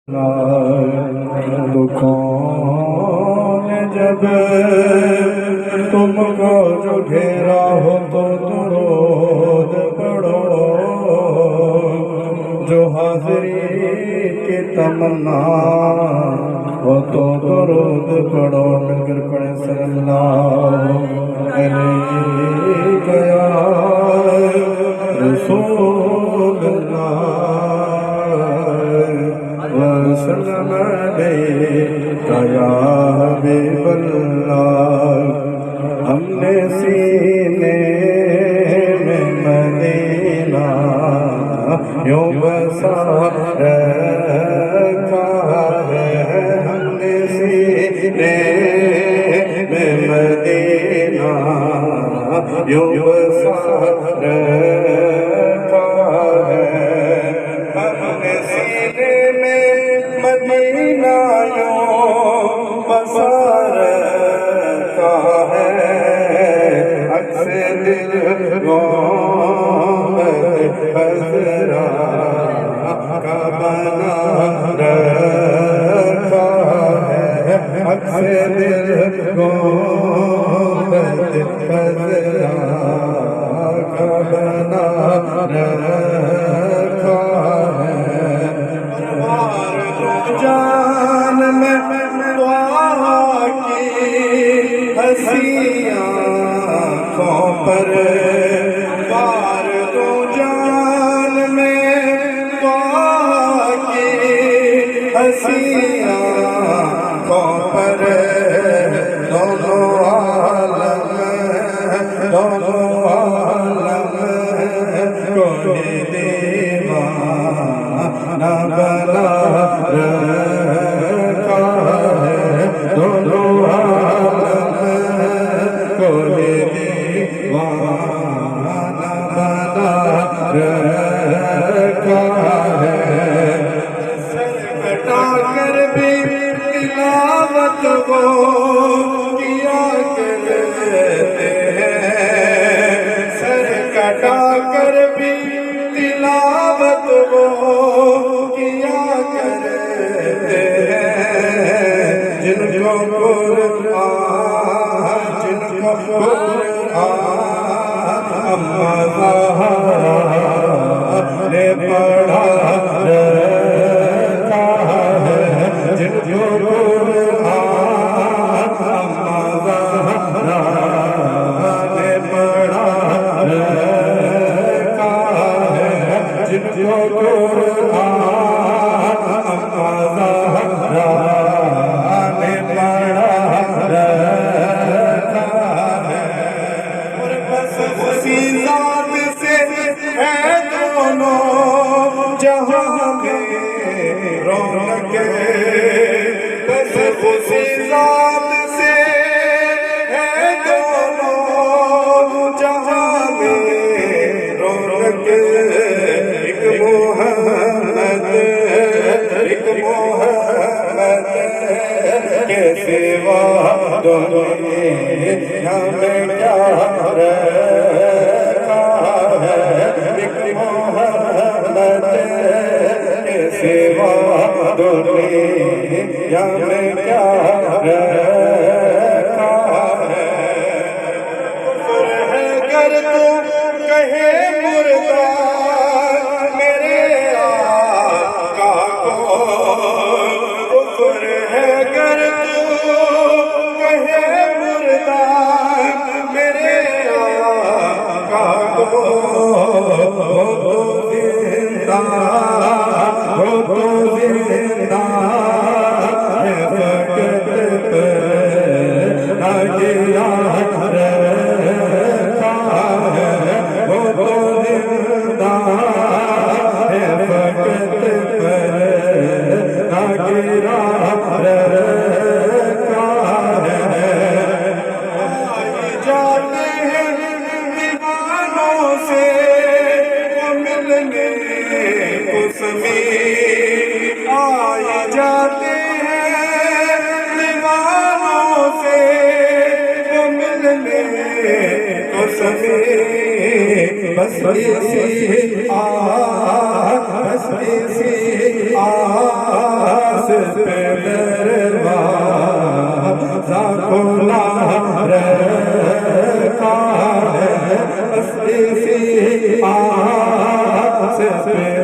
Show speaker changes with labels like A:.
A: تو کون جب تم کو جو گھیرا ہو تو درود پڑھو، جو حاضری کی تمنا ہو تو درود پڑھو۔ مل کر پڑھیں صلی اللہ علیہ یا رسول اللہ وسلم علیک یا حبیب اللہ۔ ہم نے سینے میں مدینہ یوں بسا رکھا ہے، ہم نے سینے میں مدینہ یوں بسا رکھا ہے، ہم نے سینے میں مدینہ یوں بسا رکھا ہے، عکس دل محمد خضرا کا بنا رکھا ہے، عکس دل محمد خضرا کا بنا رکھا ہے۔ جان میں دعا کی ہنسیاں آنکھوں پر بار دو، جان میں دعا کی ہنسیاں آنکھوں پر، دونوں عالم کو دیوانہ بنا رکھا ہے، دونوں عالم کو دیوانہ بنا رکھا ہے۔ سر کٹا کر بھی تلاوت وہ کیا کرتے ہیں، سر کٹا کر بھی تلاوت وہ کیا کرتے ہیں، جن کو قرآن اماں زہرا نے پڑھا رکھا ہے، جن کو قرآن اماں زہرا نے پڑھا رکھا ہے، جن کو قرآن اماں زہرا نے پڑھا رکھا ہے، اور بس اسی ذات سے ہے دونوں جہاں میں رونق، بس اسی ذات سے ہے دونوں جہاں میں رونق، ایک محمد کے سوا دنیا میں کیا رکھا ہے، ایک محمد کے سوا دنیا میں کیا رکھا ہے۔ کفر ہے گر تو کہے مردار میرے آقا کو، کفر ہے گر تو کہے مردار میرے آقا کو، وہ تو زندہ ہے فقط پر نہ گرا رکھا ہے، وہ تو زندہ ہے فقط پر نہ گرا رکھا ہے۔ جاتے ہیں دیوانوں سے ملنے کو سمیر، آئے جاتے ہیں دیوانوں سے ملنے کو سمیر، بس اسی بس اسی پہ